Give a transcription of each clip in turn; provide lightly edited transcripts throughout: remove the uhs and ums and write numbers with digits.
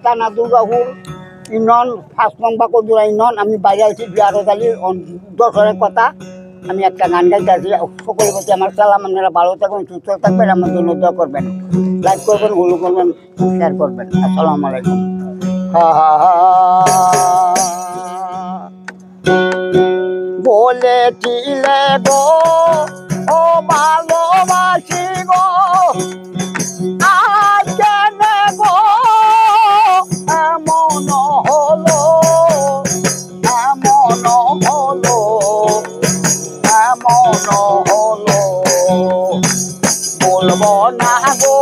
থানা দুর্গাপুর ইউনিয়ন 5 নং বাকরদুরা ইউনিয়ন। আমি বাইরে আছি বিয়ারতালির দশরের কথা। আমি একটা গান গাইতে আছি। সকলের প্রতি আমার সালাম। আপনারা ভালো থাকবেন, সুস্থ থাকবেন, আমার জন্য দোয়া করবেন, লাইক করবেন, ফলো করবেন, শেয়ার করবেন। আসসালামু আলাইকুম। বলেছিলে গো ও ভালোবাসি গো, এমন হলো বলবো না গো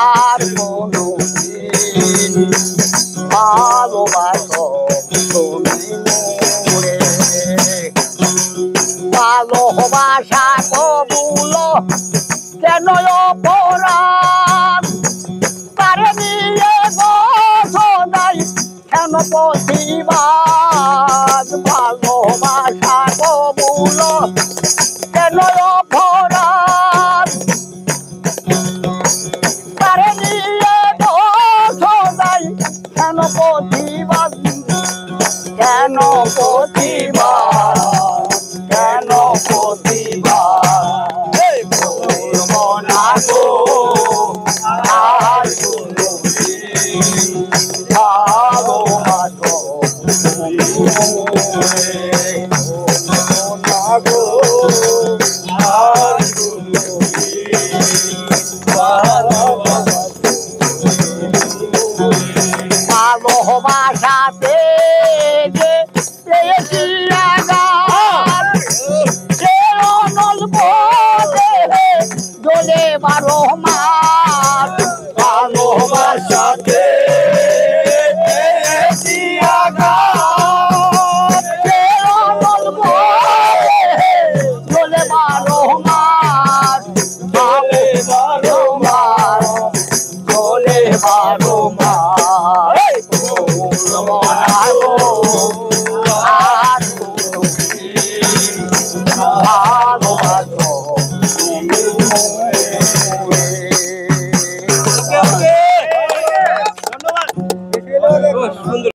আর কোনো ভালোবাসো তুমি মোরে। ভালোবাসা কবুল কেন অপরাধ, তারে নিয়ে গো সদাই কেন প্রতিবাদ। ভালোবাসা কবুল কেন অপরাধ, তারে নিয়ে গো সদাই কেন প্রতিবাদ। কেন প্রতিবাদ, কেন প্রতিবাদ। বলবো না গো আর কোনো ভালোবাসো না গো আর কোনো ভালোবাসাতে যে পেয়েছি আঘাত, সে অনল্প দেহে জ্বলে 12 মাস। ভালোবাসাতে